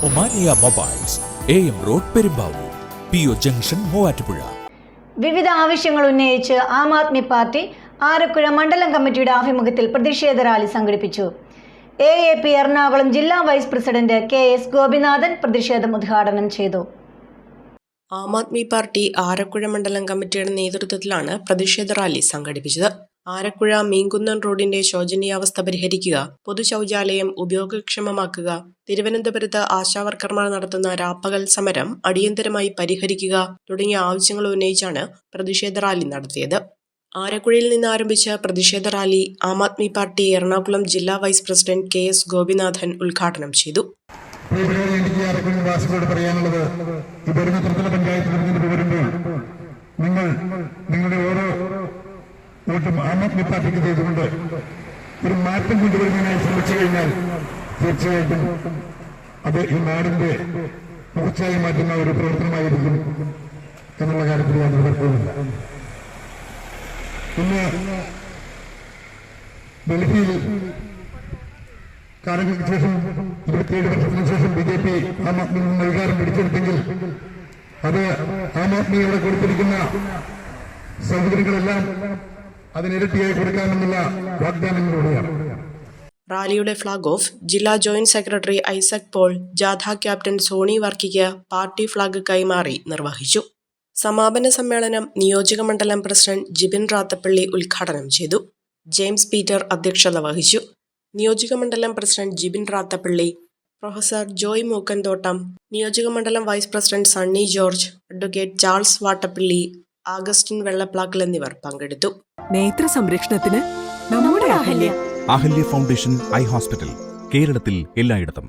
Omania mobiles AM road Perumbavoor, PO junction Muvattupuzha. വിവിധ ആവശ്യങ്ങൾ ഉന്നയിച്ച് ആം ആദ്മി പാർട്ടി ആലപ്പുഴ മണ്ഡലം കമ്മിറ്റിയുടെ ആഭിമുഖ്യത്തിൽ പ്രതിഷേധ റാലി സംഘടിപ്പിച്ചു. AAP എറണാകുളം ജില്ലാ വൈസ് പ്രസിഡന്റ് KS ഗോപിനാഥൻ പ്രതിഷേധം ഉദ്ഘാടനം ചെയ്തു. ആം ആദ്മി പാർട്ടി ആലപ്പുഴ മണ്ഡലം കമ്മിറ്റിയുടെ നേതൃത്വത്തിലാണ് പ്രതിഷേധ റാലി സംഘടിപ്പിച്ചത്. ആലപ്പുഴ മീൻകുന്നൻ റോഡിന്റെ ശോചനീയാവസ്ഥ പരിഹരിക്കുക, പൊതു ശൗചാലയം ഉപയോഗക്ഷമമാക്കുക, തിരുവനന്തപുരത്ത് ആശാവർക്കർമാർ നടത്തുന്ന രാപ്പകൽ സമരം അടിയന്തരമായി പരിഹരിക്കുക തുടങ്ങിയ ആവശ്യങ്ങൾ ഉന്നയിച്ചാണ് പ്രതിഷേധ റാലി നടത്തിയത്. ആലപ്പുഴയിൽ നിന്ന് ആരംഭിച്ച പ്രതിഷേധ റാലി ആം ആദ്മി പാർട്ടി എറണാകുളം ജില്ലാ വൈസ് പ്രസിഡന്റ് KS ഗോപിനാഥൻ ഉദ്ഘാടനം ചെയ്തു. എനിക്ക് ആലപ്പുഴവാസികളോട് പറയാനുള്ളത്, ഈ വരുന്ന ത്രിതല പഞ്ചായത്ത് തിരഞ്ഞെടുപ്പ് വരുമ്പോൾ നിങ്ങളുടെ ഓരോ വോട്ടും ആം ആദ്മി പാർട്ടിക്ക് ചെയ്തുകൊണ്ട് ഒരു മാറ്റം കൊണ്ടുവരുന്നതിനായി ശ്രമിച്ചു കഴിഞ്ഞാൽ തീർച്ചയായിട്ടും അത് ഈ നാടിന്റെ മുഖച്ഛായ മാറ്റുന്ന ഒരു പ്രവർത്തനമായിരിക്കും എന്നുള്ള കാര്യത്തിൽ യാതൊരു തർക്കവുമില്ല. ഇന്ന് ഡൽഹിയിൽ കാലങ്ങൾക്ക് ശേഷം 27 വർഷത്തിന് ശേഷം BJP ആം ആദ്മിയിൽ നിന്ന് അധികാരം പിടിച്ചെടുത്തെങ്കിൽ അത് ആം ആദ്മിയോടെ കൊടുത്തിരിക്കുന്ന സൗകര്യങ്ങളെല്ലാം അതിനിരട്ടിയായി കൊടുക്കാമെന്നുള്ള വാഗ്ദാനങ്ങളിലൂടെയാണ്. റാലിയുടെ ഫ്ളാഗ് ഓഫ് ജില്ലാ ജോയിന്റ് സെക്രട്ടറി ഐസക് പോൾ, ജാഥ ക്യാപ്റ്റൻ സോണി വർക്കിക്ക് പാർട്ടി ഫ്ളാഗ് കൈമാറി നിർവഹിച്ചു. സമാപന സമ്മേളനം നിയോജക മണ്ഡലം പ്രസിഡന്റ് ജിബിൻ റാത്തപ്പള്ളി ഉദ്ഘാടനം ചെയ്തു. ജെയിംസ് പീറ്റർ അധ്യക്ഷത വഹിച്ചു. നിയോജക മണ്ഡലം പ്രസിഡന്റ് ജിബിൻ റാത്തപ്പള്ളി, പ്രൊഫസർ ജോയ് മൂക്കൻതോട്ടം, നിയോജക മണ്ഡലം vice president Sunny George, advocate Charles Vattappally, Augustine Vellaplackal എന്നിവർ പങ്കെടുത്തു. നേത്ര സംരക്ഷണത്തിന് നമ്മുടെ Ahalya Ahalya foundation eye hospital, കേരളത്തിൽ എല്ലായിടത്തും.